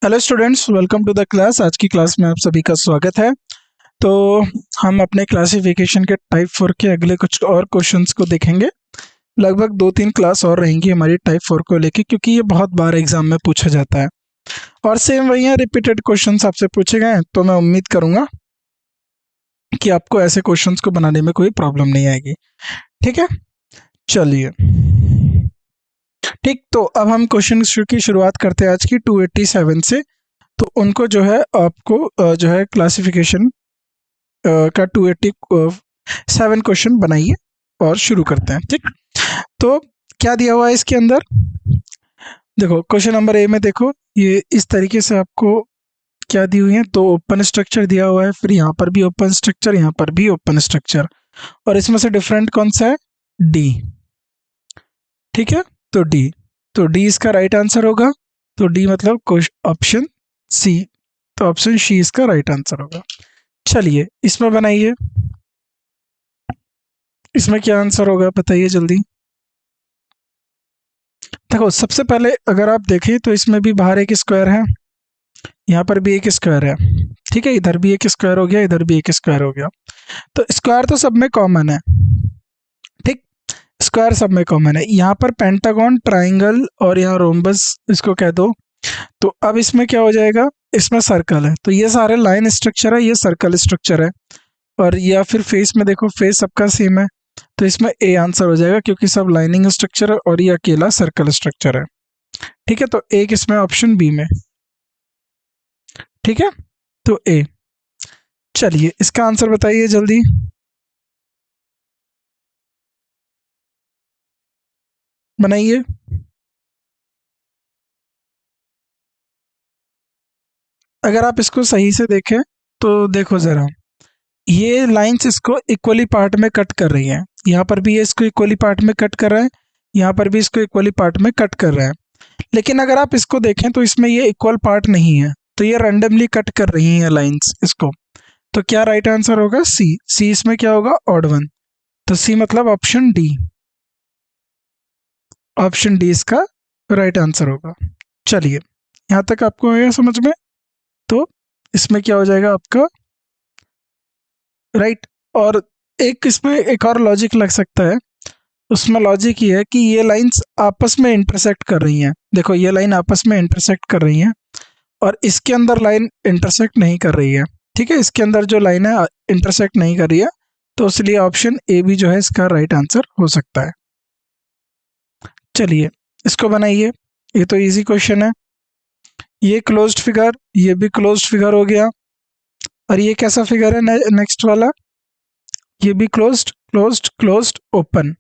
Hello students, welcome to the class. आज की class में आप सभी का स्वागत है। तो हम अपने क्लासिफिकेशन के टाइप 4 के अगले कुछ और क्वेश्चंस को देखेंगे। लगभग 2-3 क्लास और रहेंगी हमारी टाइप 4 को लेके, क्योंकि ये बहुत बार एग्जाम में पूछा जाता है और सेम वही है, रिपीटेड क्वेश्चंस आपसे पूछे गए हैं। तो मैं उम्मीद करूंगा कि आपको ऐसे क्वेश्चंस को बनाने में कोई प्रॉब्लम नहीं आएगी। ठीक है, चलिए। ठीक, तो अब हम क्वेश्चन की शुरुआत करते हैं आज की 287 से। तो उनको जो है आपको जो है क्लासिफिकेशन का 287 क्वेश्चन बनाइए और शुरू करते हैं। ठीक, तो क्या दिया हुआ है इसके अंदर? देखो क्वेश्चन नंबर ए में देखो, ये इस तरीके से आपको क्या दी हुई है, तो ओपन स्ट्रक्चर दिया हुआ है, फिर यहाँ पर भी ओपन स्ट्रक्चर, यहाँ पर भी ओपन स्ट्रक्चर, और इसमें से डिफरेंट कौन सा है? डी। ठीक है, तो डी इसका राइट आंसर होगा। तो डी मतलब ऑप्शन सी। तो ऑप्शन सी इसका राइट आंसर होगा। चलिए इसमें बनाइए, इसमें क्या आंसर होगा बताइए जल्दी। देखो सबसे पहले अगर आप देखें तो इसमें भी बाहर एक स्क्वायर है, यहाँ पर भी एक स्क्वायर है। ठीक है, इधर भी एक स्क्वायर हो गया, इधर भी एक स्क्वायर हो गया। तो स्क्वायर तो सब में कॉमन है। ठीक, स्क्वायर सब में कॉमन है। यहाँ पर पेंटागन, ट्राइंगल और यहाँ रोम्बस इसको कह दो। तो अब इसमें क्या हो जाएगा? इसमें सर्कल है, तो ये सारे लाइन स्ट्रक्चर है, ये सर्कल स्ट्रक्चर है। और या फिर फेस में देखो, फेस सबका सेम है, तो इसमें ए आंसर हो जाएगा, क्योंकि सब लाइनिंग स्ट्रक्चर है और ये अकेला सर्कल स्ट्रक्चर है। ठीक है, तो एक इसमें ऑप्शन बी में। ठीक है, तो ए। चलिए इसका आंसर बताइए जल्दी। बनाइए। अगर आप इसको सही से देखें तो देखो जरा, ये लाइंस इसको इक्वली पार्ट में कट कर रही हैं। यहाँ पर भी ये इसको इक्वली पार्ट में कट कर रहा है, यहाँ पर भी इसको इक्वली पार्ट में कट कर रहा है। लेकिन अगर आप इसको देखें तो इसमें ये इक्वल पार्ट नहीं है, तो ये रैंडमली कट कर रही हैं लाइंस इसको। तो क्या राइट आंसर होगा? सी। सी इसमें क्या होगा? Odd one. तो सी मतलब ऑप्शन डी। ऑप्शन डी इसका राइट आंसर होगा। चलिए यहाँ तक आपको आया समझ में? तो इसमें क्या हो जाएगा आपका राइट। और एक इसमें एक और लॉजिक लग सकता है। उसमें लॉजिक ये है कि ये लाइंस आपस में इंटरसेक्ट कर रही हैं। देखो ये लाइन आपस में इंटरसेक्ट कर रही हैं और इसके अंदर लाइन इंटरसेक्ट नहीं कर रही है। ठीक है, इसके अंदर जो लाइन है इंटरसेक्ट नहीं कर रही है, तो इसलिए ऑप्शन ए भी जो है इसका राइट आंसर हो सकता है। चलिए इसको बनाइए, ये तो इजी क्वेश्चन है। ये क्लोज्ड फिगर, ये भी क्लोज्ड फिगर हो गया। और ये कैसा फिगर है नेक्स्ट वाला? ये भी क्लोज्ड क्लोज्ड क्लोज्ड ओपन।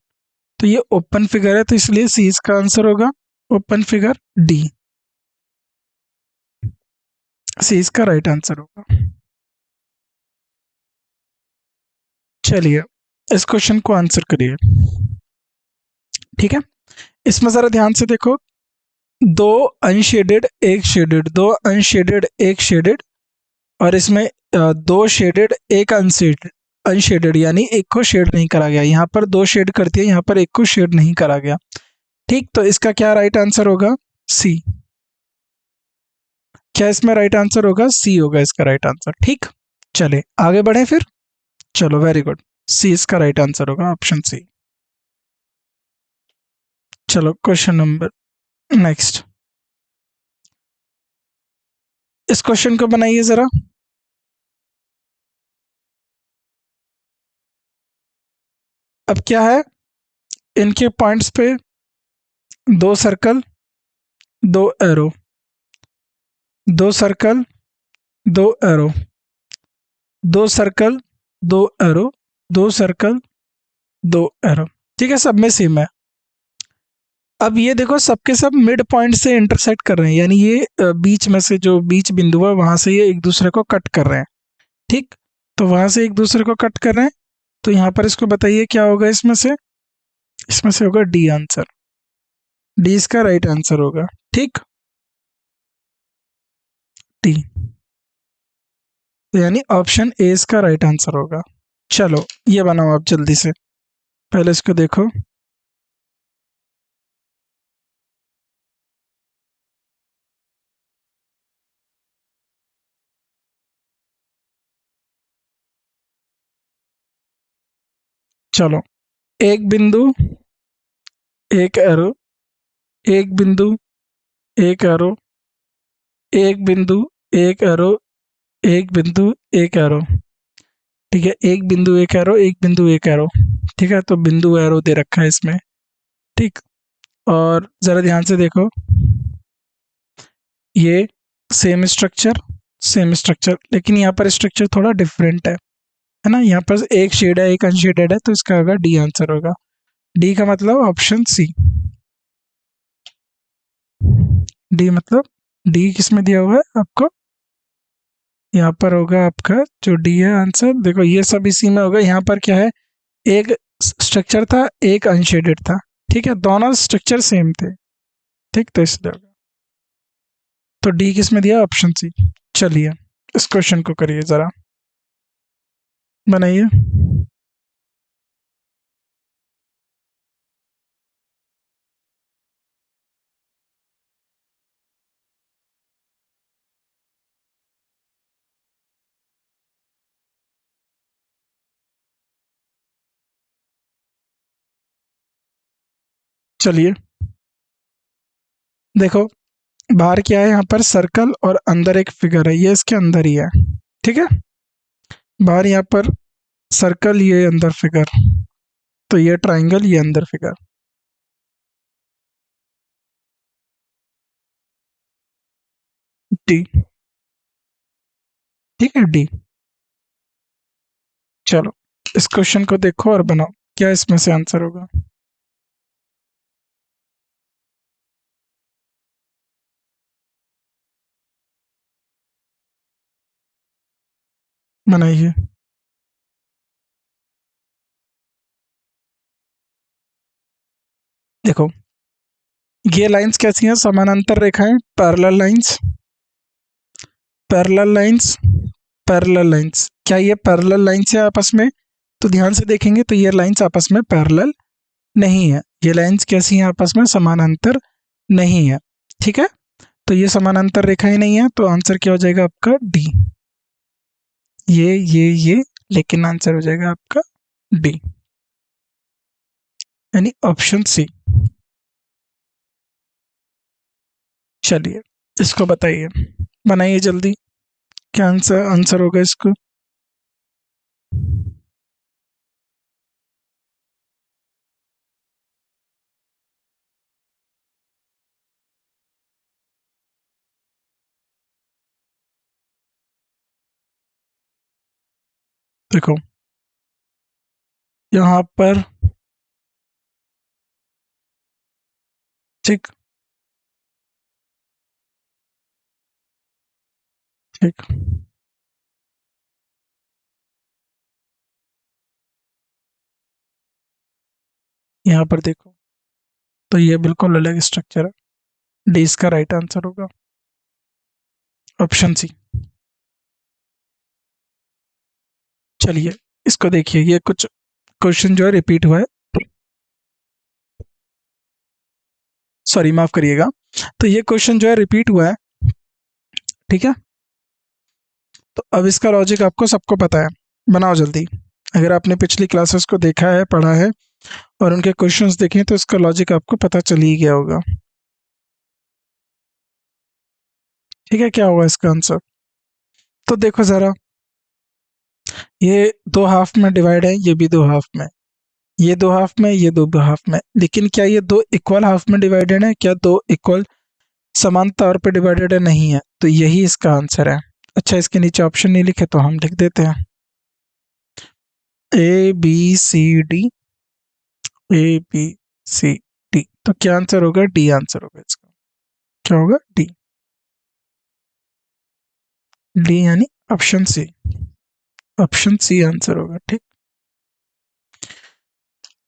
तो ये ओपन फिगर है, तो इसलिए सी इसका आंसर होगा। ओपन फिगर डी, सी इसका राइट आंसर होगा। चलिए इस क्वेश्चन को आंसर करिए। ठीक है, इसमें जरा ध्यान से देखो, दो अनशेडेड एक शेडेड, दो अनशेडेड एक शेडेड, और इसमें दो शेडेड एक अनशेडेड। अनशेडेड यानी एक को शेड नहीं करा गया। यहाँ पर दो शेड करती है, यहाँ पर एक को शेड नहीं करा गया। ठीक, तो इसका क्या राइट आंसर होगा? सी। क्या इसमें राइट आंसर होगा? सी होगा इसका राइट आंसर। ठीक, चले आगे बढ़े फिर। चलो वेरी गुड, सी इसका राइट आंसर होगा, ऑप्शन सी। चलो क्वेश्चन नंबर नेक्स्ट, इस क्वेश्चन को बनाइए जरा। अब क्या है, इनके पॉइंट्स पे दो सर्कल, दो एरो, दो सर्कल, दो एरो, दो सर्कल, दो एरो, दो सर्कल, दो एरो। ठीक है, सब में सेम है। अब ये देखो सबके सब मिड पॉइंट से इंटरसेक्ट कर रहे हैं, यानी ये बीच में से जो बीच बिंदु है वहां से ये एक दूसरे को कट कर रहे हैं। ठीक, तो वहां से एक दूसरे को कट कर रहे हैं। तो यहाँ पर इसको बताइए क्या होगा इसमें से? इसमें से होगा डी आंसर। डी इसका राइट आंसर होगा। ठीक, डी, तो यानी ऑप्शन ए इसका राइट आंसर होगा। चलो ये बनाओ आप जल्दी से, पहले इसको देखो। चलो, एक बिंदु, एक एरो, एक बिंदु, एक एरो, एक बिंदु, एक एरो, एक बिंदु, एक एरो। ठीक है, एक बिंदु एक एरो, एक बिंदु एक एरो। ठीक है, तो बिंदु एरो दे रखा है इसमें। ठीक, और ज़रा ध्यान से देखो, ये सेम स्ट्रक्चर, सेम स्ट्रक्चर, लेकिन यहाँ पर स्ट्रक्चर थोड़ा डिफरेंट है ना। यहाँ पर एक शेड है, एक अनशेडेड है, तो इसका होगा डी आंसर होगा। डी का मतलब ऑप्शन सी। डी मतलब, डी किस में दिया हुआ है आपको, यहाँ पर होगा आपका जो डी है आंसर। देखो ये सब इसी में होगा। यहाँ पर क्या है, एक स्ट्रक्चर था, एक अनशेडेड था। ठीक है, दोनों स्ट्रक्चर सेम थे। ठीक, तो इसलिए होगा। तो डी किस में दिया, ऑप्शन सी। चलिए इस क्वेश्चन को करिए जरा, बनाइए। चलिए देखो, बाहर क्या है, यहाँ पर सर्कल और अंदर एक फिगर है, ये इसके अंदर ही है। ठीक है, बाहर यहाँ पर सर्कल, ये अंदर फिगर, तो ये ट्राइंगल, ये अंदर फिगर। डी। ठीक है, डी। चलो इस क्वेश्चन को देखो और बनाओ, क्या इसमें से आंसर होगा। बनाइए। देखो ये लाइंस कैसी हैं, समानांतर रेखाएं, parallel lines, parallel lines, parallel lines. क्या ये पैरेलल लाइंस है आपस में, तो ध्यान से देखेंगे तो ये लाइंस आपस में पैरेलल नहीं है। ये लाइंस कैसी हैं, आपस में समानांतर नहीं है। ठीक है, तो ये समानांतर रेखाएं नहीं है, तो आंसर क्या हो जाएगा आपका, डी। ये लेकिन आंसर हो जाएगा आपका डी, यानी ऑप्शन सी। चलिए इसको बताइए, बनाइए जल्दी, क्या आंसर आंसर होगा इसको। देखो यहाँ पर, ठीक, ठीक, यहाँ पर देखो, तो ये बिल्कुल अलग स्ट्रक्चर है। डी इसका राइट आंसर होगा, ऑप्शन सी। चलिए इसको देखिए, ये कुछ क्वेश्चन जो है रिपीट हुआ है, सॉरी माफ करिएगा। तो ये क्वेश्चन जो है रिपीट हुआ है। ठीक है, तो अब इसका लॉजिक आपको सबको पता है, बनाओ जल्दी। अगर आपने पिछली क्लासेस को देखा है, पढ़ा है और उनके क्वेश्चंस देखे हैं, तो इसका लॉजिक आपको पता चल ही गया होगा। ठीक है, क्या होगा इसका आंसर, तो देखो ज़रा, ये दो हाफ में डिवाइड है, ये भी दो हाफ में, ये दो हाफ में, ये दो हाफ में, लेकिन क्या ये दो इक्वल हाफ में डिवाइडेड है, क्या दो इक्वल समान तौर पे डिवाइडेड है, नहीं है, तो यही इसका आंसर है। अच्छा, इसके नीचे ऑप्शन नहीं लिखे तो हम लिख देते हैं, A B C D, A B C D. तो क्या आंसर होगा, डी आंसर होगा इसका। क्या होगा, डी। डी यानी option C, option C answer होगा। ठीक,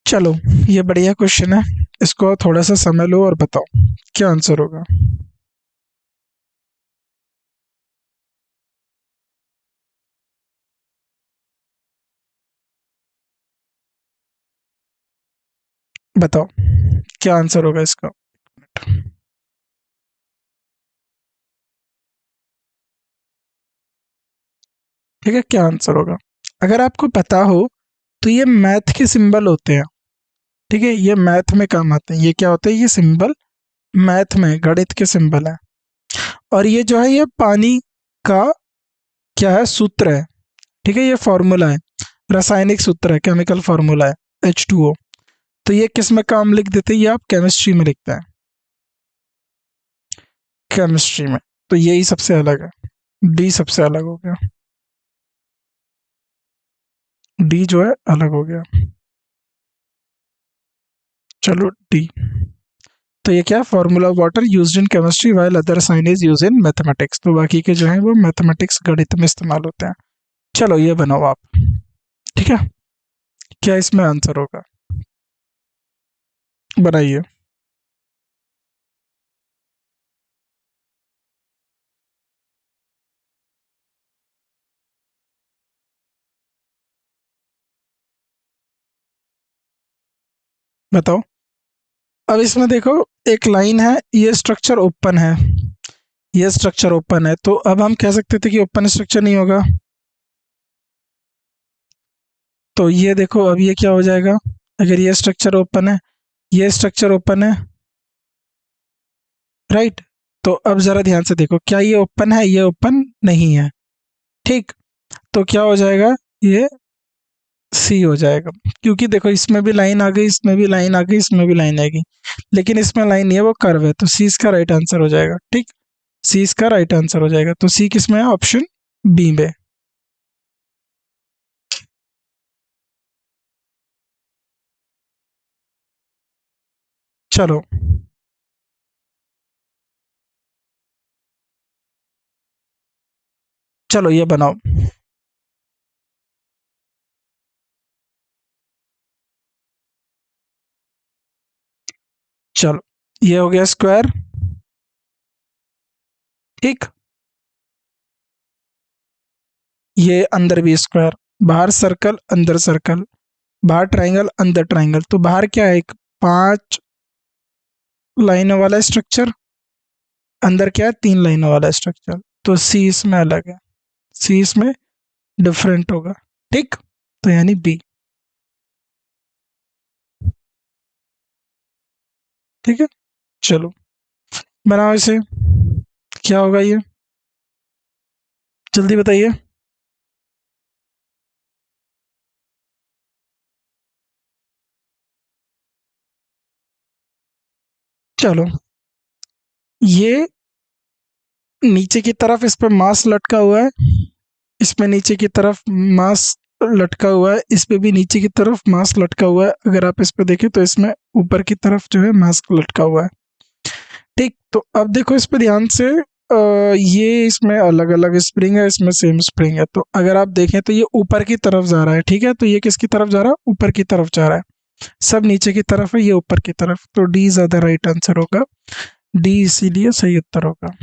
चलो ये बढ़िया क्वेश्चन है, इसको थोड़ा सा समझ लो और बताओ क्या आंसर होगा। बताओ क्या आंसर होगा इसका। ठीक है, क्या आंसर होगा, अगर आपको पता हो तो ये मैथ के सिंबल होते हैं, ठीक है, ये मैथ में काम आते हैं। ये क्या होते हैं, ये सिंबल मैथ में गणित के सिंबल है। और ये जो है ये पानी का क्या है, सूत्र है, ठीक है, ये फॉर्मूला है, रासायनिक सूत्र है, केमिकल फॉर्मूला है H2O। तो ये किस में काम लिख देते हैं, ये आप केमिस्ट्री में लिखते हैं, केमिस्ट्री में। तो यही सबसे अलग है, डी सबसे अलग हो गया, डी जो है अलग हो गया। चलो डी। तो ये क्या, formula water used in chemistry while other sign is used in mathematics. तो बाकी के जो है वो मैथमेटिक्स गणित में इस्तेमाल होते हैं। चलो ये बनाओ आप, ठीक है, क्या इसमें आंसर होगा, बनाइए। बताओ। अब इसमें देखो, एक लाइन है, ये स्ट्रक्चर ओपन है, ये स्ट्रक्चर ओपन है, तो अब हम कह सकते थे कि ओपन स्ट्रक्चर नहीं होगा। तो ये देखो, अब ये क्या हो जाएगा, अगर ये स्ट्रक्चर ओपन है, ये स्ट्रक्चर ओपन है, राइट। तो अब जरा ध्यान से देखो, क्या ये ओपन है, ये ओपन नहीं है, ठीक। तो क्या हो जाएगा, ये सी हो जाएगा, क्योंकि देखो इसमें भी लाइन आ गई, इसमें भी लाइन आ गई, इसमें भी लाइन आएगी, लेकिन इसमें लाइन नहीं है, वो कर्व है, तो सी इसका राइट आंसर हो जाएगा, ठीक। सी इसका राइट आंसर हो जाएगा, तो सी किस में है, ऑप्शन बी में। चलो चलो ये बनाओ। चलो ये हो गया स्क्वायर, ठीक। ये अंदर भी स्क्वायर, बाहर सर्कल अंदर सर्कल, बाहर ट्राइंगल अंदर ट्राइंगल। तो बाहर क्या है, एक 5 लाइनों वाला स्ट्रक्चर, अंदर क्या है, 3 लाइनों वाला स्ट्रक्चर। तो सी इसमें अलग है, सी इसमें डिफरेंट होगा, ठीक। तो यानी बी, ठीक है। चलो बनाओ इसे, क्या होगा ये, जल्दी बताइए। चलो ये नीचे की तरफ इस पे मास लटका हुआ है, इसमें नीचे की तरफ मास लटका हुआ है, इस पे भी नीचे की तरफ मास लटका हुआ है। अगर आप इस पे देखें तो इसमें ऊपर की तरफ जो है मास लटका हुआ है, ठीक। तो अब देखो इस पे ध्यान से, ये इसमें अलग अलग स्प्रिंग है, इसमें सेम स्प्रिंग है। तो अगर आप देखें तो ये ऊपर की तरफ जा रहा है, ठीक है। तो ये किसकी तरफ जा रहा है, ऊपर की तरफ जा रहा है, सब नीचे की तरफ है, ये ऊपर की तरफ। तो डी ज्यादा राइट आंसर होगा, डी इसीलिए सही उत्तर होगा।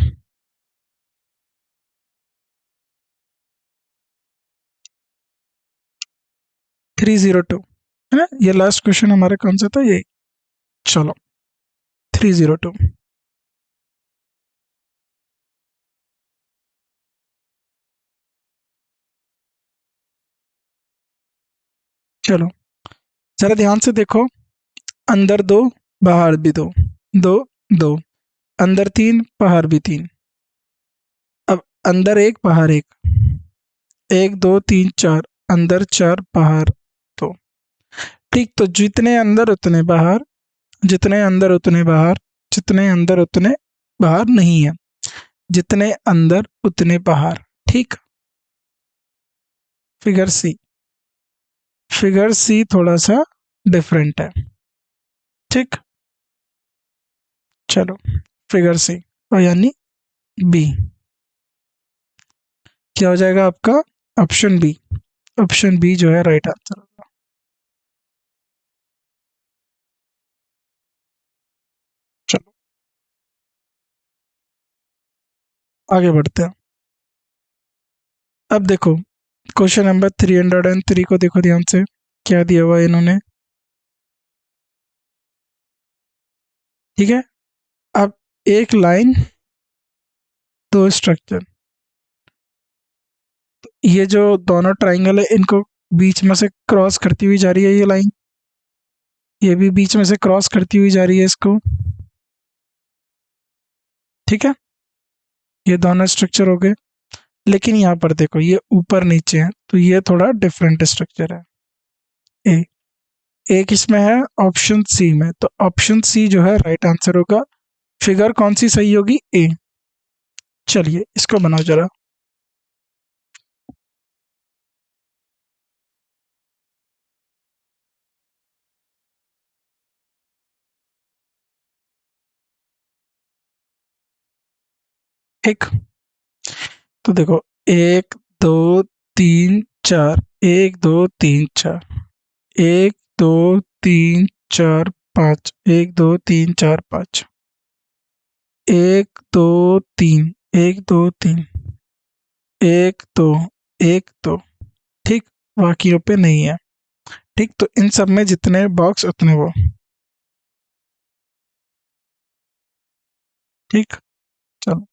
302 है ना, ये लास्ट क्वेश्चन हमारा कौन सा था, ये। चलो 302। चलो जरा ध्यान से देखो, अंदर 2 बाहर भी 2, 2 2, अंदर 3 बाहर भी 3। अब अंदर 1 बाहर 1, 1 2 3 4, अंदर 4 बाहर 2, ठीक। तो जितने अंदर उतने बाहर, जितने अंदर उतने बाहर, जितने अंदर उतने बाहर नहीं है, जितने अंदर उतने बाहर, ठीक। फिगर सी, फिगर सी थोड़ा सा डिफरेंट है, ठीक। चलो फिगर सी, और यानी बी, क्या हो जाएगा आपका, ऑप्शन बी, ऑप्शन बी जो है राइट आंसर होगा। चलो आगे बढ़ते हैं। अब देखो क्वेश्चन नंबर 303 को देखो ध्यान से, क्या दिया हुआ है इन्होंने, ठीक है। अब एक लाइन, 2 स्ट्रक्चर, ये जो दोनों ट्राइंगल है इनको बीच में से क्रॉस करती हुई जा रही है ये लाइन, ये भी बीच में से क्रॉस करती हुई जा रही है इसको, ठीक है। ये दोनों स्ट्रक्चर हो गए। लेकिन यहाँ पर देखो ये ऊपर नीचे है, तो ये थोड़ा डिफरेंट स्ट्रक्चर है। ए एक इसमें है ऑप्शन सी में, तो ऑप्शन सी जो है राइट आंसर होगा। फिगर कौन सी सही होगी? ए। चलिए इसको बनाओ जरा। एक, तो देखो 1 2 3 4, 1 2 3 4, 1 2 3 4 5, 1 2 3 4 5, 1 2 3, 1 2 3, 1 2, 1 2, ठीक। बाकियों पे नहीं है, ठीक। तो इन सब में जितने बॉक्स उतने वो, ठीक। चलो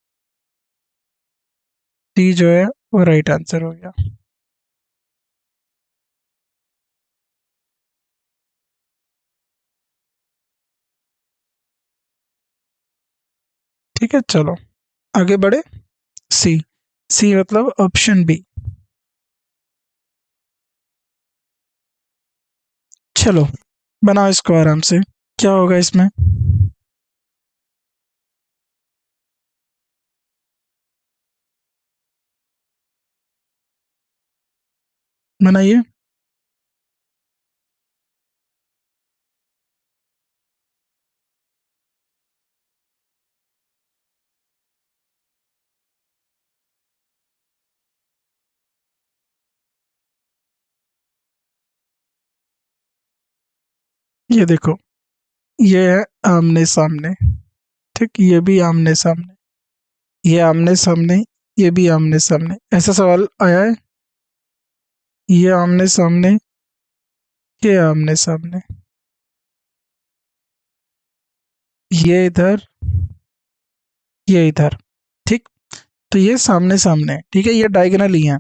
डी जो है वो राइट आंसर हो गया। ठीक है, चलो आगे बढ़े। सी, सी मतलब ऑप्शन बी। चलो बनाओ इसको आराम से। क्या होगा इसमें? बनाइए। ये देखो, ये है आमने सामने, ठीक। ये भी आमने सामने, ये आमने सामने, ये भी आमने सामने। ऐसा सवाल आया है? ये आमने सामने, ये आमने सामने, ये इधर, ये इधर, ठीक। तो ये सामने सामने है, ठीक है। ये डायगोनल ही है,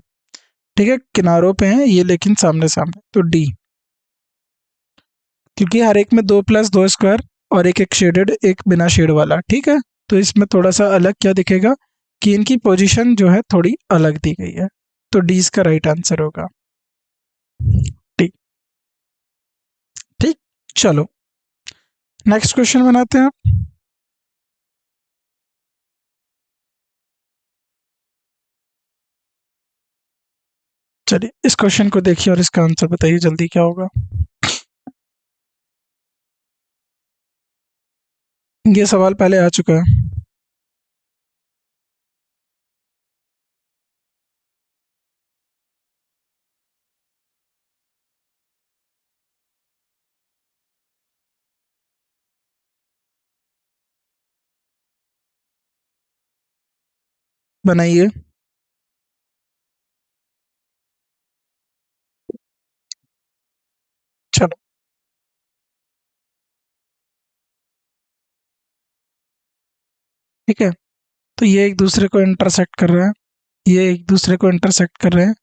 ठीक है, किनारों पे हैं ये, लेकिन सामने सामने। तो डी, क्योंकि हर एक में 2 + 2 स्क्वायर और एक शेडेड, एक बिना शेड वाला, ठीक है। तो इसमें थोड़ा सा अलग क्या दिखेगा कि इनकी पोजीशन जो है थोड़ी अलग दी गई है। तो डी इसका राइट आंसर होगा। ठीक, ठीक। चलो नेक्स्ट क्वेश्चन बनाते हैं। चलिए इस क्वेश्चन को देखिए और इसका आंसर बताइए जल्दी क्या होगा। ये सवाल पहले आ चुका है। बनाइए। चलो ठीक है, तो ये एक दूसरे को इंटरसेक्ट कर रहे हैं, ये एक दूसरे को इंटरसेक्ट कर रहे हैं,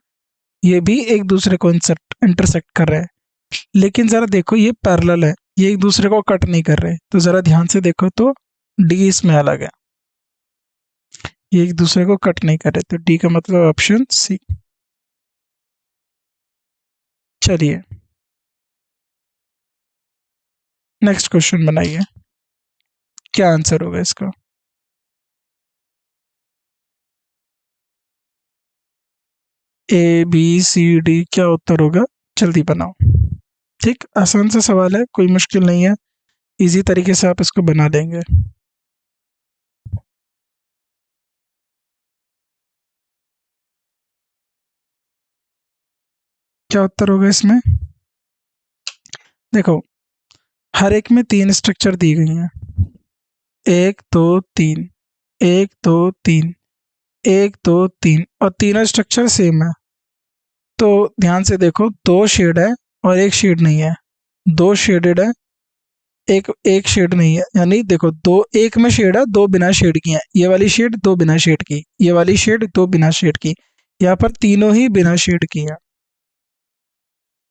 ये भी एक दूसरे को इंटरसेक्ट कर रहे हैं। लेकिन ज़रा देखो ये पैरेलल है, ये एक दूसरे को कट नहीं कर रहे। तो ज़रा ध्यान से देखो तो डी इसमें अलग है, ये एक दूसरे को कट नहीं कर रहे। तो डी का मतलब ऑप्शन सी। चलिए नेक्स्ट क्वेश्चन बनाइए, क्या आंसर होगा इसका? ए बी सी डी क्या उत्तर होगा? जल्दी बनाओ। ठीक, आसान सा सवाल है, कोई मुश्किल नहीं है, इजी तरीके से आप इसको बना लेंगे। क्या उत्तर होगा इसमें? देखो हर एक में 3 स्ट्रक्चर दी गई हैं, 1 2 3, 1 2 3, 1 2 3, और तीनों स्ट्रक्चर सेम है। तो ध्यान से देखो, 2 शेड है और एक शेड नहीं है, 2 शेडेड है, एक एक शेड नहीं है। यानी देखो दो, एक में शेड है, 2 बिना शेड की है, ये वाली शेड 2 बिना शेड की, ये वाली शेड 2 बिना शेड की, यहाँ पर तीनों ही बिना शेड की है।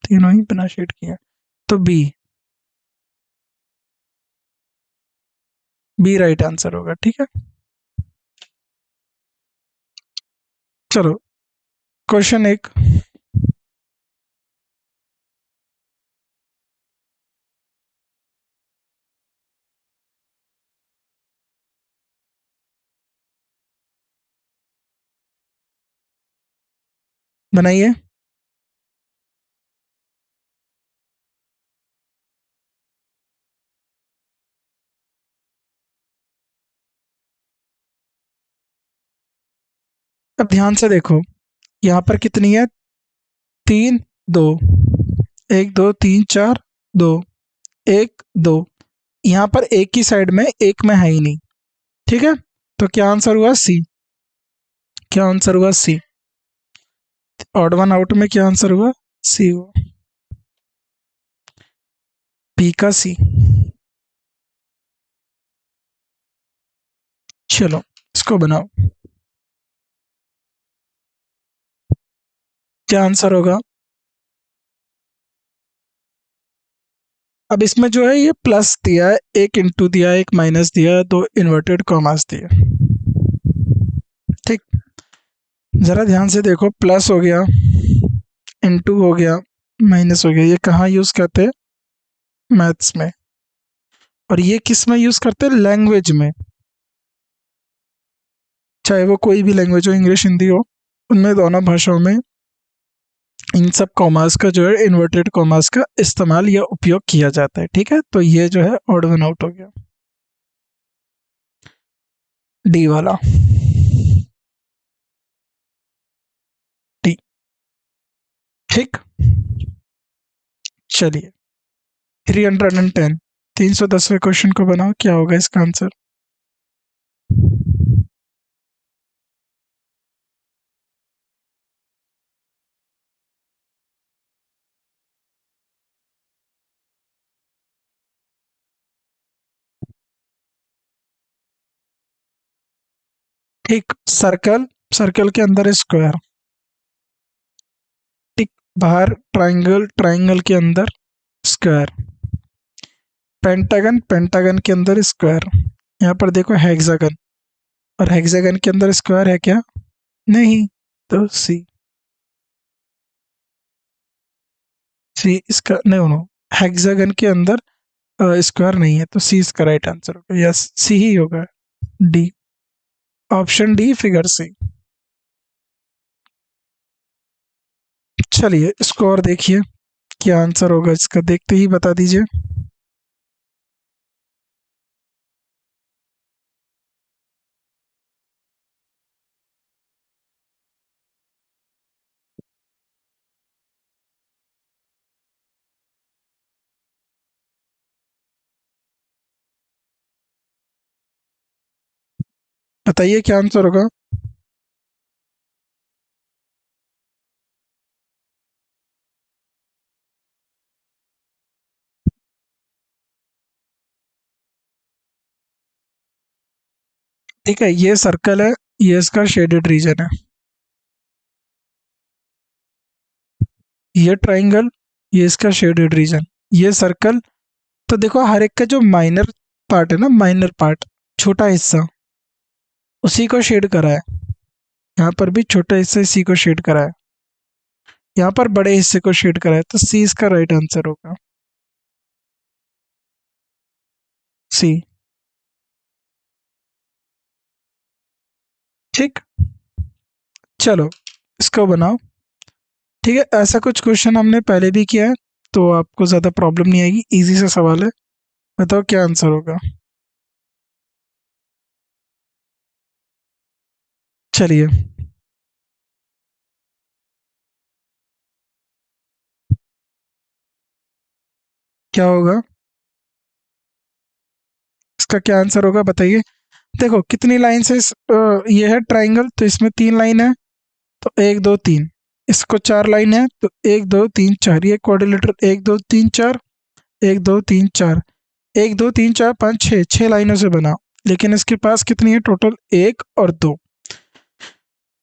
तीनों ही बिना शेड किए, तो बी, बी राइट आंसर होगा। ठीक है, चलो क्वेश्चन एक, बनाइए। अब ध्यान से देखो, यहाँ पर कितनी है, 3 2, 1 2 3 4 2, 1 2, यहाँ पर एक की साइड में, एक में है ही नहीं। ठीक है, तो क्या आंसर हुआ, सी। क्या आंसर हुआ, सी। ऑड वन आउट में क्या आंसर हुआ, सी हुआ, पी का सी। चलो इसको बनाओ, क्या आंसर होगा। अब इसमें जो है ये प्लस दिया है, एक इंटू दिया है, एक माइनस दिया है, दो इन्वर्टेड कॉमास दिए। ठीक, जरा ध्यान से देखो, प्लस हो गया, इंटू हो गया, माइनस हो गया, ये कहाँ यूज करते हैं, मैथ्स में। और ये किस में यूज करते हैं, लैंग्वेज में, चाहे वो कोई भी लैंग्वेज हो, इंग्लिश हिंदी हो, उनमें दोनों भाषाओं में इन सब कॉमास का जो है, इन्वर्टेड कॉमास का इस्तेमाल या उपयोग किया जाता है। ठीक है, तो ये जो है ऑड वन आउट हो गया, डी वाला, डी। ठीक, चलिए 310, 310वें क्वेश्चन को बनाओ, क्या होगा इसका आंसर। ठीक, सर्कल, सर्कल के अंदर स्क्वायर। ठीक, बाहर ट्राइंगल, ट्राइंगल के अंदर स्क्वायर। पेंटागन, पेंटागन के अंदर स्क्वायर। यहाँ पर देखो हेक्सागन, और हेक्सागन के अंदर स्क्वायर है क्या, नहीं, तो सी, सी इसका, नहीं नो, हेक्सागन के अंदर स्क्वायर नहीं है, तो सी इसका राइट आंसर होगा, यस सी ही होगा, डी, ऑप्शन डी, फिगर सी। चलिए इसको और देखिए, क्या आंसर होगा इसका, देखते ही बता दीजिए। बताइए क्या आंसर होगा। ठीक है, ये सर्कल है, ये इसका शेडेड रीजन है, ये ट्राइंगल, ये इसका शेडेड रीजन, ये सर्कल। तो देखो हर एक का जो माइनर पार्ट है ना, माइनर पार्ट, छोटा हिस्सा, उसी को शेड करा है। यहाँ पर भी छोटा हिस्सा इसी को शेड करा है, यहाँ पर बड़े हिस्से को शेड करा है, तो सी इसका राइट आंसर होगा, सी। ठीक, चलो इसको बनाओ। ठीक है, ऐसा कुछ क्वेश्चन हमने पहले भी किया है, तो आपको ज़्यादा प्रॉब्लम नहीं आएगी, इजी सा सवाल है, बताओ क्या आंसर होगा। चलिए, क्या होगा इसका, क्या आंसर होगा बताइए। देखो कितनी लाइन से ये है ट्राइंगल, तो इसमें 3 लाइन है, तो 1 2 3, इसको 4 लाइन है, तो 1 2 3 4, ये क्वाड्रिलेटरल, 1 2 3 4, 1 2 3 4, 1 2 3 4 5 6, 6 लाइनों से बना। लेकिन इसके पास कितनी है टोटल, 1 और 2,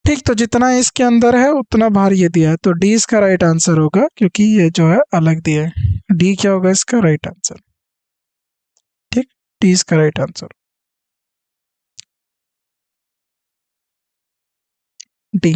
ठीक, तो जितना इसके अंदर है उतना बाहर ये दिया है, तो डी इसका राइट आंसर होगा, क्योंकि ये जो है अलग दिया है। डी क्या होगा इसका राइट आंसर? ठीक, डी इसका राइट आंसर, डी।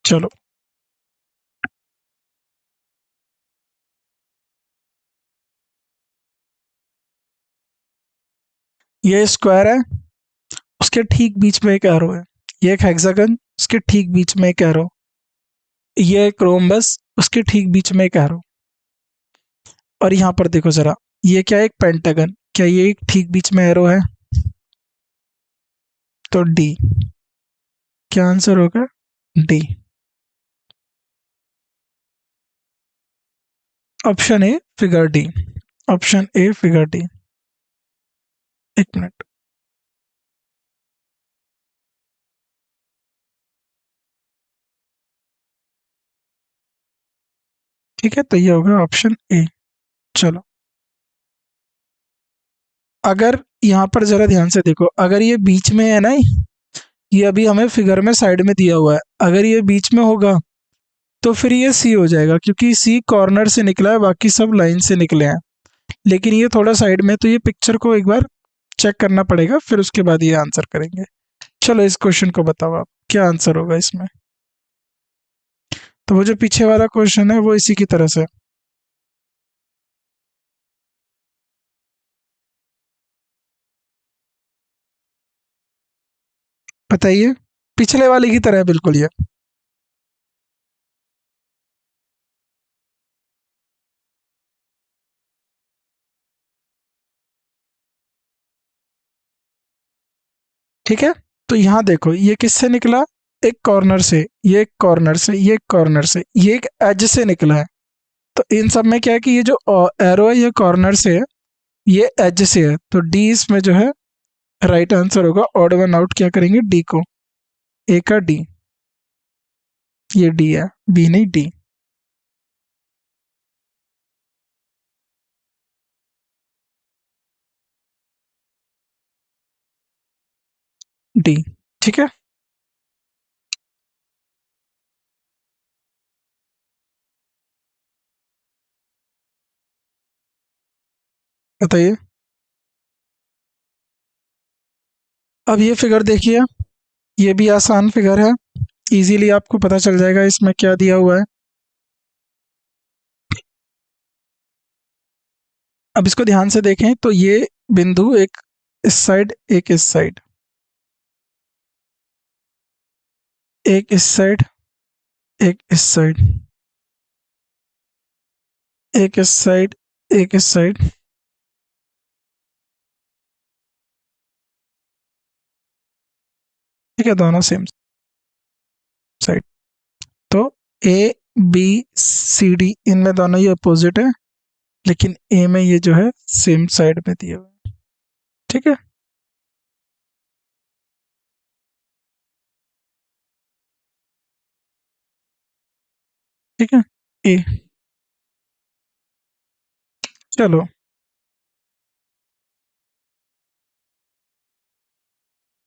चलो, ये स्क्वायर है, उसके ठीक बीच में एक एरो है। ये एक हेक्सागन, उसके ठीक बीच में एक एरो। ये एक रोम्बस, उसके ठीक बीच में एक एरो। और यहाँ पर देखो जरा, ये क्या है? एक पेंटागन, क्या ये एक ठीक बीच में एरो है? तो डी, क्या आंसर होगा? D. Option a figure D, option a figure D. एक मिनट, ठीक है, तो ये होगा ऑप्शन ए। चलो, अगर यहाँ पर जरा ध्यान से देखो, अगर ये बीच में है ना, ये अभी हमें फिगर में साइड में दिया हुआ है, अगर ये बीच में होगा तो फिर ये सी हो जाएगा, क्योंकि सी कॉर्नर से निकला है, बाकी सब लाइन से निकले हैं। लेकिन ये थोड़ा साइड में, तो ये पिक्चर को एक बार चेक करना पड़ेगा, फिर उसके बाद ये आंसर करेंगे। चलो, इस क्वेश्चन को बताओ आप, क्या आंसर होगा इसमें? तो वो जो पीछे वाला क्वेश्चन है वो इसी की तरह से। बताइए, पिछले वाले की तरह है बिल्कुल ये। ठीक है, तो यहाँ देखो, ये किससे निकला? एक कॉर्नर से, ये एक कॉर्नर से, ये एक कॉर्नर से, ये एक एज से निकला है। तो इन सब में क्या है कि ये जो एरो है ये कॉर्नर से है, ये एज से है, तो डी इसमें जो है राइट आंसर होगा। ऑड वन आउट क्या करेंगे? डी को, ए का डी, ये डी है, बी नहीं, डी। डी, ठीक है। बताइए, अब ये फिगर देखिए, ये भी आसान फिगर है, इजीली आपको पता चल जाएगा इसमें क्या दिया हुआ है। अब इसको ध्यान से देखें, तो ये बिंदु एक इस साइड, एक इस साइड, एक इस साइड, एक इस साइड, एक इस साइड, एक इस साइड, ठीक है, दोनों सेम साइड। तो ए बी सी डी, इनमें दोनों ही अपोजिट है, लेकिन ए में ये जो है सेम साइड में दिया हुआ है। ठीक है, ठीक है, ए। चलो,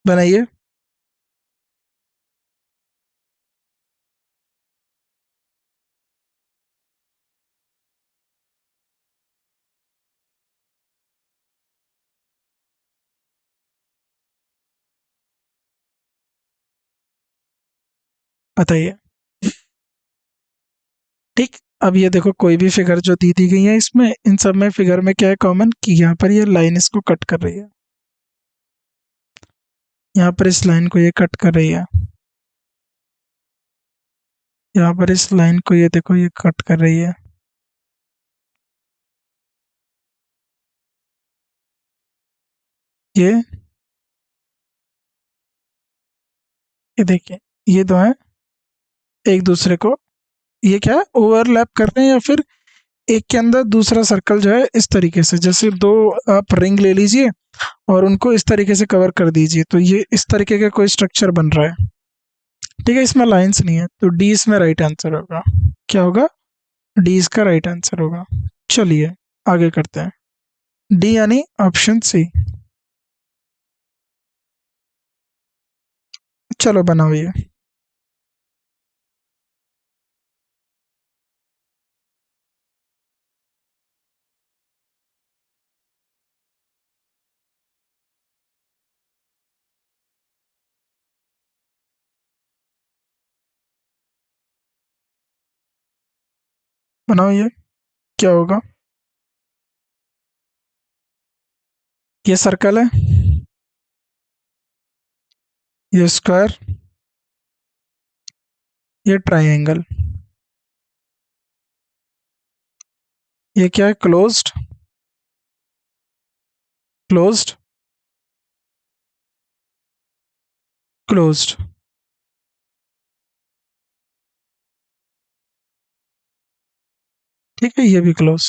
बनाइए। बताइए, ठीक। अब ये देखो, कोई भी फिगर जो दी दी गई है इसमें, इन सब में फिगर में क्या है कॉमन, कि यहाँ पर ये लाइन इसको कट कर रही है, यहाँ पर इस लाइन को ये कट कर रही है, यहाँ पर इस लाइन को ये देखो ये कट कर रही है। ये देखिए, ये दो है एक दूसरे को, ये क्या है, ओवरलैप कर रहे हैं, या फिर एक के अंदर दूसरा सर्कल जो है इस तरीके से, जैसे दो आप रिंग ले लीजिए और उनको इस तरीके से कवर कर दीजिए, तो ये इस तरीके का कोई स्ट्रक्चर बन रहा है। ठीक है, इसमें लाइंस नहीं है, तो डी इसमें राइट आंसर होगा। क्या होगा? डी इसका राइट आंसर होगा। चलिए आगे करते हैं। डी यानी ऑप्शन सी। चलो बनाओ ये। बनाओ ये। क्या होगा? ये सर्कल है, ये स्क्वायर, ये ट्राइंगल। ये क्या है? क्लोज्ड। क्लोज्ड। क्लोज्ड। ठीक है, ये भी क्लोज।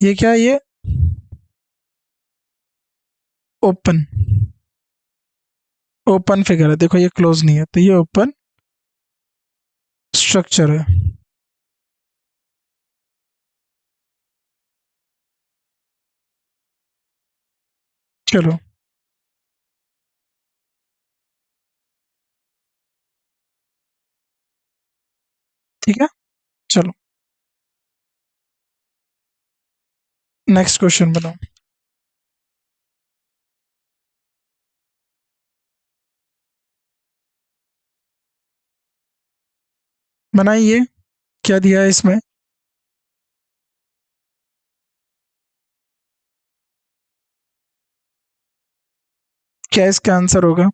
ये क्या है? ये ओपन। ओपन फिगर है, देखो ये क्लोज नहीं है, तो ये ओपन स्ट्रक्चर है। चलो ठीक है। चलो नेक्स्ट क्वेश्चन बनाओ। बनाइए। क्या दिया है इसमें? क्या इसका आंसर होगा?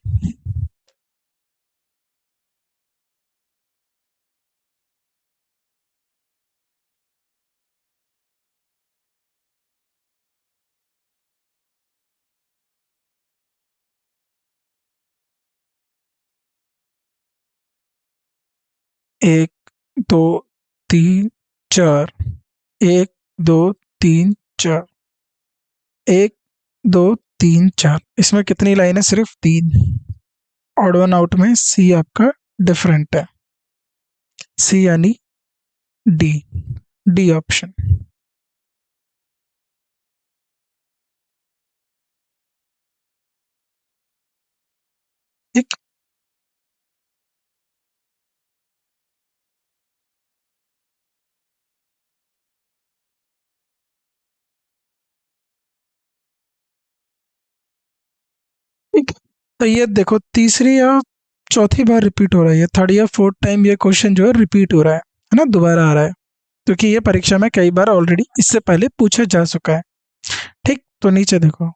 एक, दो, तीन, चार। एक, दो, तीन, चार। एक, दो, तीन, चार। इसमें कितनी लाइन है? सिर्फ तीन। ऑड वन आउट में सी आपका डिफरेंट है। सी यानी डी। D option. ठीक। ठीक। तो ये देखो तीसरी या चौथी बार रिपीट हो रहा है, ये थर्ड या फोर्थ टाइम ये क्वेश्चन जो है रिपीट हो रहा है ना, दोबारा आ रहा है, क्योंकि ये परीक्षा में कई बार ऑलरेडी इससे पहले पूछा जा चुका है। ठीक, तो नीचे देखो,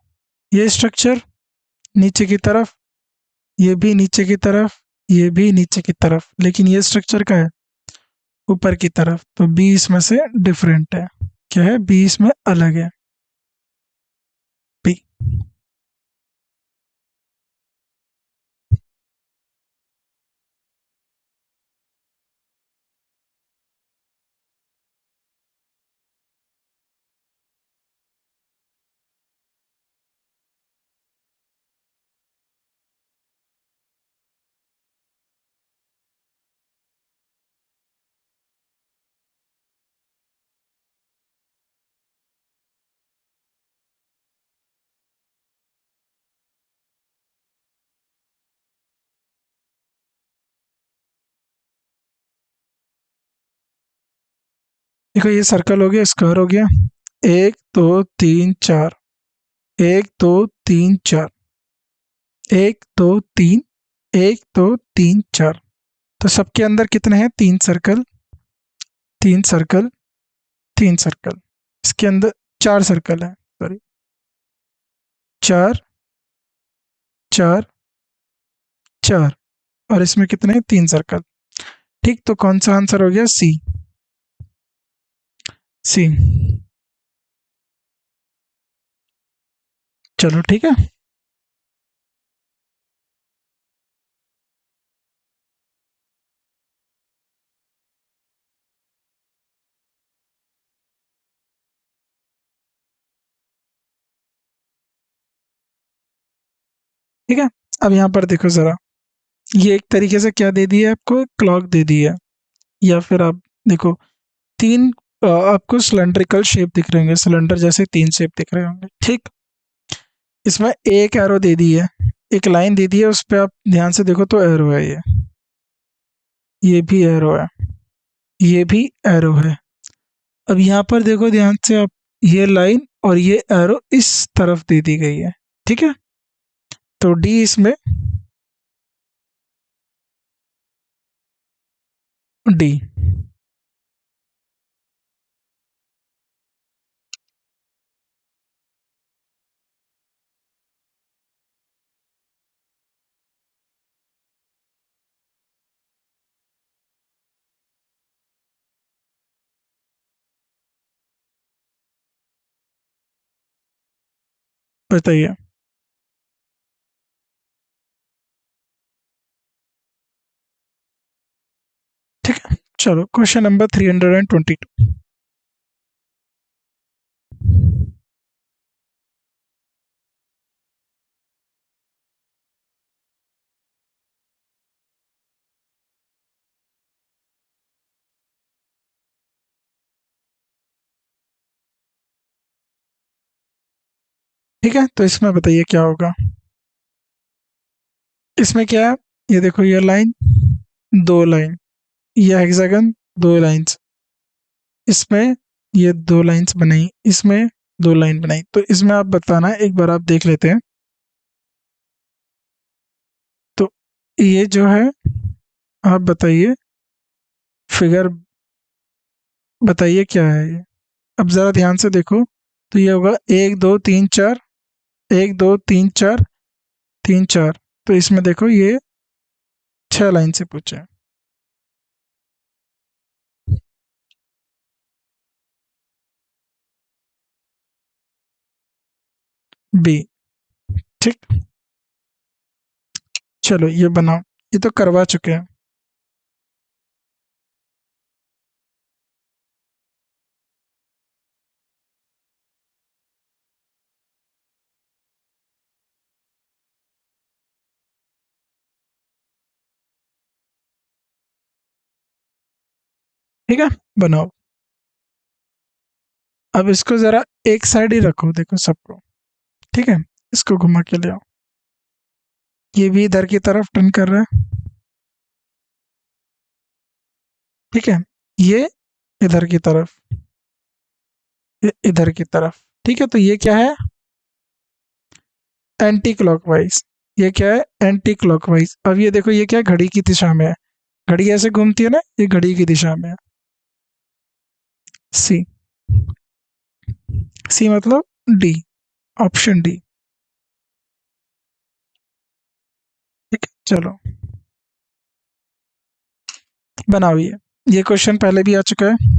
ये स्ट्रक्चर नीचे की तरफ, ये भी नीचे की तरफ, ये भी नीचे की तरफ, लेकिन ये स्ट्रक्चर का है ऊपर की तरफ, तो बी इसमें से डिफरेंट है। क्या है? बी इसमें अलग है। बी। देखो ये सर्कल हो गया, स्क्वायर हो गया। एक, दो, तीन, चार। एक, दो, तीन, चार। एक, दो, तीन। एक, दो, तीन, चार। तो सबके अंदर कितने हैं? तीन सर्कल। तीन सर्कल। तीन सर्कल। इसके अंदर चार सर्कल है, सॉरी। चार, चार, चार। और इसमें कितने हैं? तीन सर्कल। ठीक, तो कौन सा आंसर हो गया? सी। सी। चलो ठीक है। ठीक है। अब यहाँ पर देखो ज़रा, ये एक तरीके से क्या दे दिया है आपको, क्लॉक दे दी है। या फिर आप देखो, तीन आपको सिलेंड्रिकल शेप दिख रहे होंगे, सिलेंडर जैसे तीन शेप दिख रहे होंगे, ठीक। इसमें एक एरो दे दी है, एक लाइन दे दी है, उस पर आप ध्यान से देखो तो एरो है ये भी एरो है, ये भी एरो है। अब यहाँ पर देखो ध्यान से आप, ये लाइन और ये एरो इस तरफ दे दी गई है, ठीक है। तो डी इसमें, डी। बताइए। ठीक है, चलो क्वेश्चन नंबर 322। ठीक है, तो इसमें बताइए क्या होगा। इसमें क्या है, ये देखो, ये लाइन, दो लाइन, ये हेक्सागन, दो लाइंस, इसमें ये दो लाइंस बनाई, इसमें दो लाइन बनाई। तो इसमें आप बताना, एक बार आप देख लेते हैं। तो ये जो है, आप बताइए, फिगर बताइए क्या है ये। अब ज़रा ध्यान से देखो, तो ये होगा एक दो तीन चार, एक दो तीन चार, तीन चार। तो इसमें देखो ये छह लाइन से पूछा है। बी। ठीक, चलो ये बनाओ, ये तो करवा चुके हैं। ठीक है, बनाओ। अब इसको ज़रा एक साइड ही रखो, देखो सबको, ठीक है। इसको घुमा के ले आओ, ये भी इधर की तरफ टर्न कर रहा है, ठीक है। ये इधर की तरफ, ये इधर की तरफ, ठीक है। तो ये क्या है, एंटी क्लॉकवाइज। ये क्या है, एंटी क्लॉकवाइज। अब ये देखो, ये क्या है, घड़ी की दिशा में है, घड़ी ऐसे घूमती है ना, ये घड़ी की दिशा में है। सी, सी मतलब डी, ऑप्शन डी। ठीक है, चलो बनाओ ये क्वेश्चन पहले भी आ चुका है।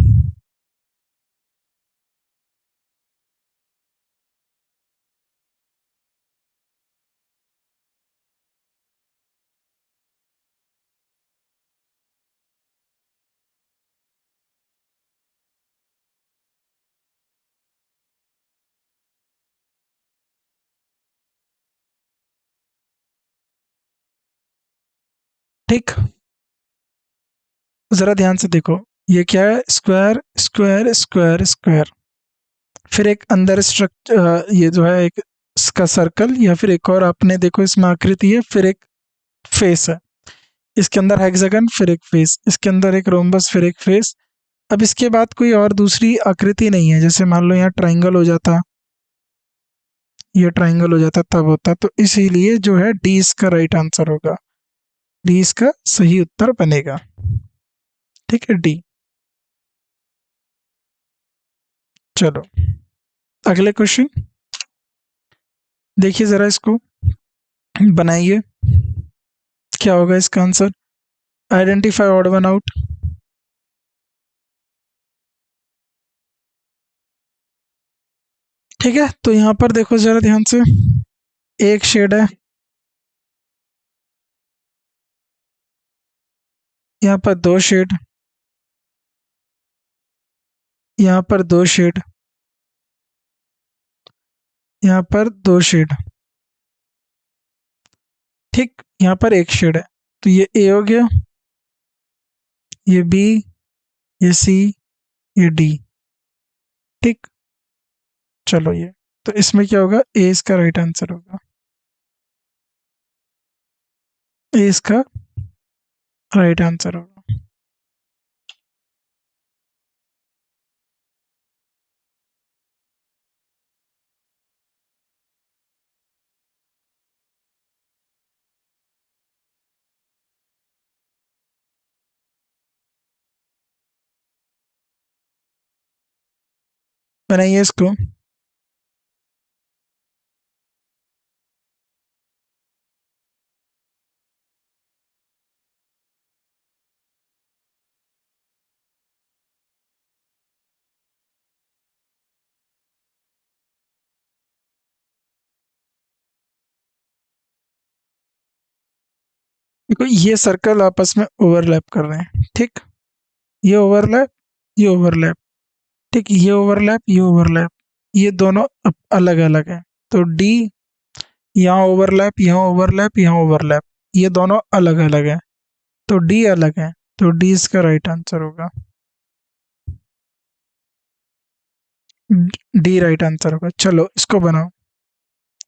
ठीक, जरा ध्यान से देखो, ये क्या है, स्क्वायर स्क्वायर स्क्वायर स्क्वायर, फिर एक अंदर स्ट्रक्चर, ये जो है एक इसका सर्कल, या फिर एक और आपने देखो इसमें आकृति है, फिर एक फेस है, इसके अंदर हेक्सागन, फिर एक फेस, इसके अंदर एक रोम्बस, फिर एक फेस। अब इसके बाद कोई और दूसरी आकृति नहीं है, जैसे मान लो यहाँ ट्राइंगल हो जाता, ये ट्राइंगल हो जाता तब होता। तो इसीलिए जो है डी इसका राइट आंसर होगा, डी इसका सही उत्तर बनेगा। ठीक है, डी। चलो अगले क्वेश्चन देखिए जरा, इसको बनाइए, क्या होगा इसका answer. Identify odd one out. ठीक है, तो यहाँ पर देखो जरा ध्यान से, एक शेड है, यहाँ पर दो शेड, यहाँ पर दो शेड, यहाँ पर दो शेड, ठीक, यहाँ पर एक शेड है, तो ये ए हो गया, ये बी, ये सी, ये डी। ठीक, चलो ये, तो इसमें क्या होगा, ए इसका राइट आंसर होगा, ए इसका राइट आंसर होगा। बनाइए इसको। देखो ये सर्कल आपस में ओवरलैप कर रहे हैं, ठीक, ये ओवरलैप, ये ओवरलैप, ठीक, ये ओवरलैप, ये ओवरलैप, ये दोनों अलग अलग है, तो डी, यहाँ ओवरलैप, यहाँ ओवरलैप, यहाँ ओवरलैप, ये दोनों अलग अलग है, तो डी अलग है, तो डी इसका राइट आंसर होगा, डी राइट आंसर होगा। चलो इसको बनाओ,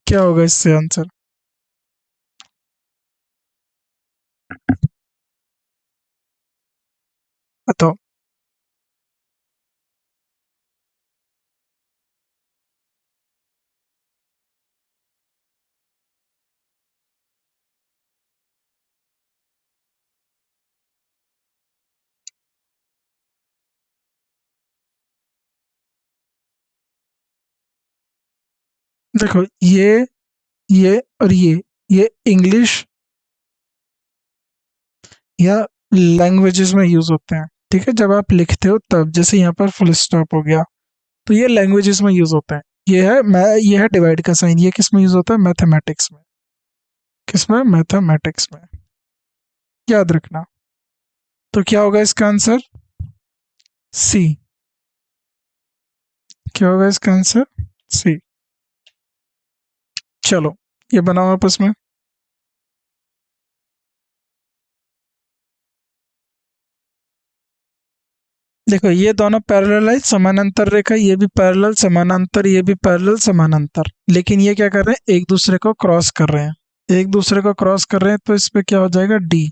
क्या होगा इससे आंसर, बताओ। देखो ये और ये इंग्लिश या लैंग्वेजेस में यूज होते हैं, ठीक है, जब आप लिखते हो तब, जैसे यहाँ पर फुल स्टॉप हो गया, तो ये लैंग्वेजेस में यूज होता है। ये है डिवाइड का साइन, ये किस में यूज होता है, मैथमेटिक्स में, किस में, मैथमेटिक्स में, याद रखना। तो क्या होगा इसका आंसर, सी, क्या होगा इसका आंसर, सी। चलो ये बनाओ आपस में। देखो ये दोनों पैरेलल है, समानांतर रेखा, ये भी पैरेलल समानांतर, ये भी पैरेलल समानांतर, लेकिन ये क्या कर रहे हैं, एक दूसरे को क्रॉस कर रहे हैं, एक दूसरे को क्रॉस कर रहे हैं, तो इस पे क्या हो जाएगा, डी।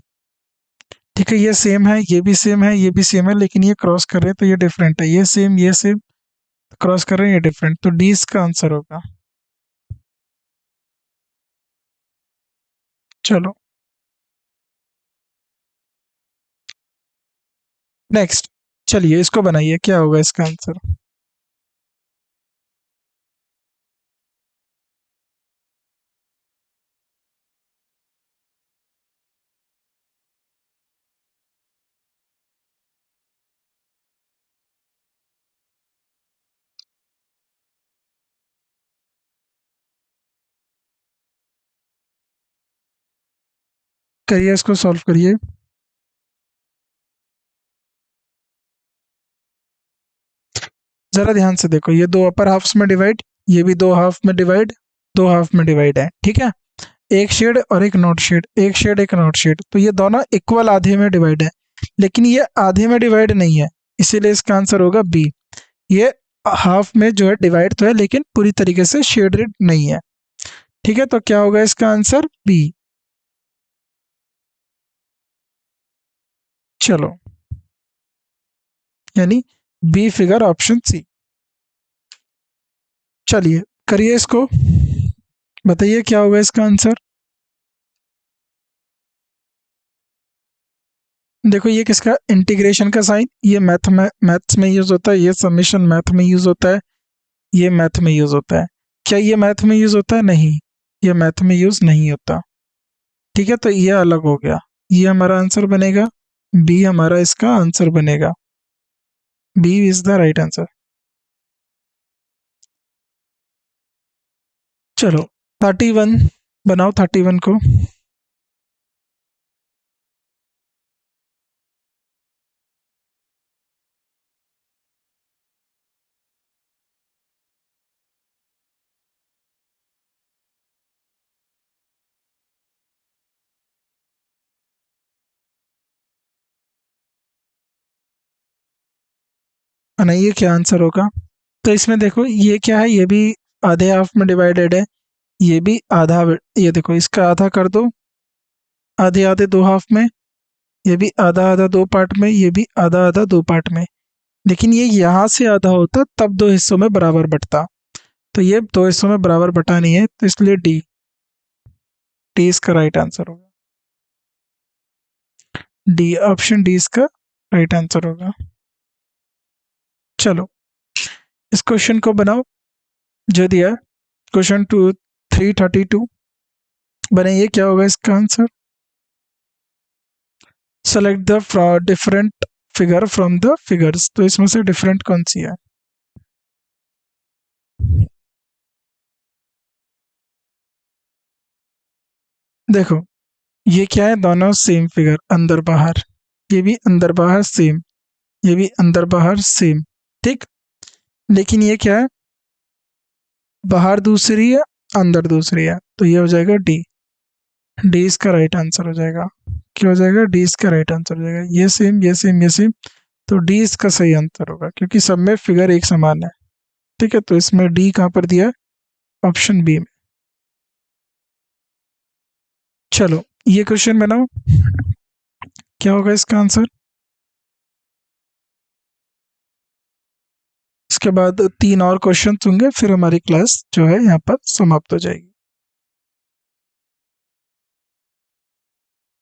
ठीक है, ये सेम है, ये भी सेम है, ये भी सेम है, लेकिन ये क्रॉस कर रहे हैं तो ये डिफरेंट है, ये सेम, क्रॉस कर रहे हैं, ये डिफरेंट, तो डी इसका आंसर होगा। चलो नेक्स्ट, चलिए इसको बनाइए, क्या होगा इसका आंसर। करिए इसको सॉल्व करिए। जरा ध्यान से देखो, ये दो अपर हाफ्स में डिवाइड, ये भी दो हाफ में डिवाइड, दो हाफ में डिवाइड है, ठीक है, एक शेड और एक नॉट शेड, एक शेड एक नॉट शेड, तो ये दोनों इक्वल आधे में डिवाइड है, लेकिन ये आधे में डिवाइड नहीं है, इसीलिए इसका आंसर होगा बी। ये हाफ में जो है डिवाइड तो है, लेकिन पूरी तरीके से शेडेड नहीं है, ठीक है, तो क्या होगा इसका आंसर, बी। चलो, यानी बी फिगर ऑप्शन सी। चलिए करिए इसको, बताइए क्या होगा इसका आंसर। देखो ये किसका, इंटीग्रेशन का साइन, ये मैथ्स में यूज होता है, ये समेशन मैथ में यूज होता है, ये मैथ में यूज होता है, क्या ये मैथ में यूज होता है, नहीं, ये मैथ में यूज नहीं होता, ठीक है, तो ये अलग हो गया, ये हमारा आंसर बनेगा, बी हमारा इसका आंसर बनेगा, B is the right answer. चलो 31 बनाओ, 31 को। नहीं, ये क्या आंसर होगा? तो इसमें देखो ये क्या है, ये भी आधे हाफ में डिवाइडेड है, ये भी आधा, ये देखो इसका आधा कर दो, आधे आधे दो हाफ में, ये भी आधा आधा दो पार्ट में, ये भी आधा आधा दो पार्ट में। लेकिन ये यहाँ से आधा होता तब दो हिस्सों में बराबर बंटता, तो ये दो हिस्सों में बराबर बटा नहीं है, तो इसलिए डी, डी इसका राइट आंसर होगा। डी, ऑप्शन डी इसका राइट आंसर होगा। चलो इस क्वेश्चन को बनाओ, जो दिया क्वेश्चन 332 बनाइए, क्या होगा इसका answer? Select the different figure from the figures, तो इसमें से डिफरेंट कौन सी है? देखो ये क्या है, दोनों सेम फिगर, अंदर बाहर, ये भी अंदर बाहर सेम, ये भी अंदर बाहर सेम, ठीक। लेकिन ये क्या है, बाहर दूसरी है, अंदर दूसरी है, तो ये हो जाएगा डी, डी इसका राइट आंसर हो जाएगा। क्या हो जाएगा? डी इसका राइट आंसर हो जाएगा। ये सेम, ये सेम, ये सेम, तो डी इसका सही आंसर होगा, क्योंकि सब में फिगर एक समान है, ठीक है। तो इसमें डी कहाँ पर दिया है? ऑप्शन बी में। चलो ये क्वेश्चन बनाओ, क्या होगा इसका आंसर? इसके बाद 3 और क्वेश्चन होंगे, फिर हमारी क्लास जो है यहाँ पर समाप्त हो जाएगी।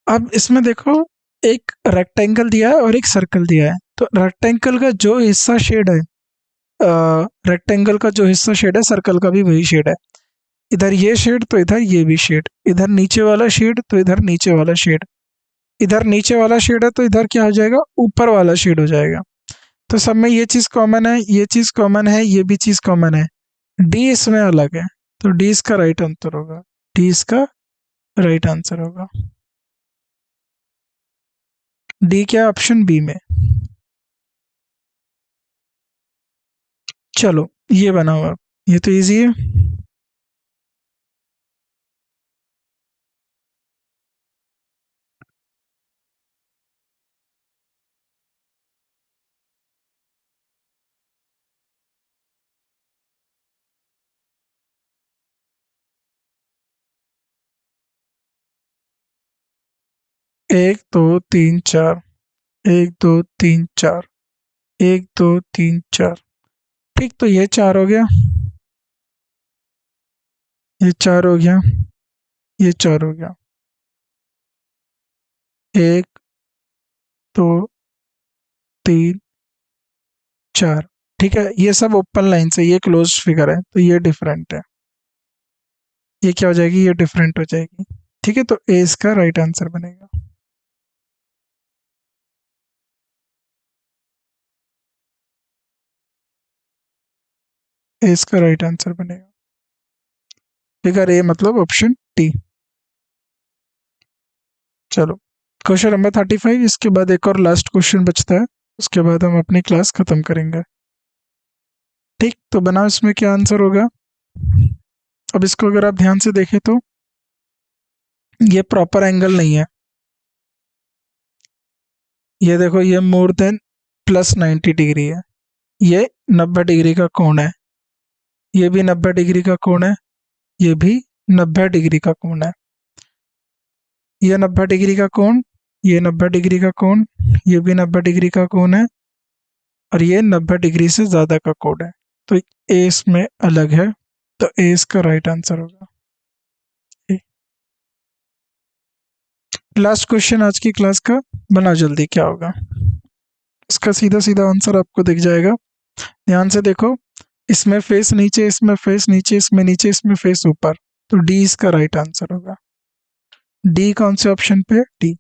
अब इसमें देखो, एक रेक्टेंगल दिया है और एक सर्कल दिया है, तो रेक्टेंगल का जो हिस्सा शेड है, रेक्टेंगल का जो हिस्सा शेड है, सर्कल का भी वही शेड है। इधर ये शेड तो इधर ये भी शेड, इधर नीचे वाला शेड तो इधर नीचे वाला शेड, इधर नीचे वाला शेड है तो इधर क्या हो जाएगा? ऊपर वाला शेड हो जाएगा। तो सब में ये चीज़ कॉमन है, ये चीज़ कॉमन है, ये भी चीज़ कॉमन है, डी इसमें अलग है, तो डी इसका राइट आंसर होगा, डी इसका राइट आंसर होगा। डी क्या? ऑप्शन बी में। चलो ये बनाओ आप, ये तो इजी है। एक दो तीन चार, एक दो तीन चार, एक दो तीन चार, ठीक। तो ये चार हो गया, ये चार हो गया, ये चार हो गया, एक दो तीन चार, ठीक है। ये सब ओपन लाइन से, ये क्लोज फिगर है, तो ये डिफरेंट है, ये क्या हो जाएगी? ये डिफरेंट हो जाएगी, ठीक है। तो ए इसका राइट आंसर बनेगा। ए इसका राइट आंसर बनेगा, फिगर ए मतलब ऑप्शन टी। चलो क्वेश्चन नंबर 35, इसके बाद एक और लास्ट क्वेश्चन बचता है, उसके बाद हम अपनी क्लास खत्म करेंगे, ठीक। तो बनाओ इसमें क्या आंसर होगा। अब इसको अगर आप ध्यान से देखें तो ये प्रॉपर एंगल नहीं है, ये देखो ये मोर देन प्लस 90 डिग्री है, ये 90 डिग्री का कोण है, ये भी 90 डिग्री का कोण है, ये भी 90 डिग्री का कोण है, ये 90 डिग्री का कोण, ये 90 डिग्री का कोण, ये भी 90 डिग्री का कोण है, और ये 90 डिग्री से ज़्यादा का कोण है, तो ए इसमें अलग है, तो ए इसका राइट आंसर होगा। लास्ट क्वेश्चन आज की क्लास का, बना जल्दी, क्या होगा इसका? सीधा सीधा आंसर आपको दिख जाएगा, ध्यान से देखो, इसमें फेस नीचे, इसमें फेस नीचे, इसमें नीचे, इसमें फेस ऊपर, तो डी इसका राइट आंसर होगा। डी कौन से ऑप्शन पे? डी।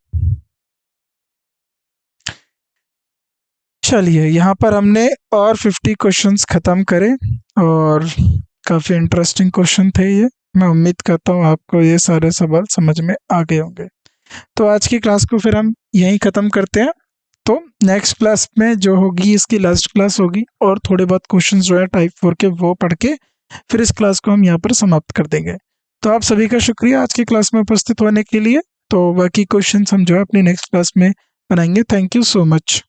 चलिए यहाँ पर हमने और 50 क्वेश्चंस ख़त्म करे, और काफ़ी इंटरेस्टिंग क्वेश्चन थे ये, मैं उम्मीद करता हूँ आपको ये सारे सवाल समझ में आ गए होंगे। तो आज की क्लास को फिर हम यहीं ख़त्म करते हैं, तो नेक्स्ट क्लास में जो होगी इसकी लास्ट क्लास होगी, और थोड़े बहुत क्वेश्चंस जो है टाइप 4 के वो पढ़ के फिर इस क्लास को हम यहाँ पर समाप्त कर देंगे। तो आप सभी का शुक्रिया आज की क्लास में उपस्थित होने के लिए, तो बाकी क्वेश्चंस हम जो है अपनी नेक्स्ट क्लास में बनाएंगे। Thank you so much.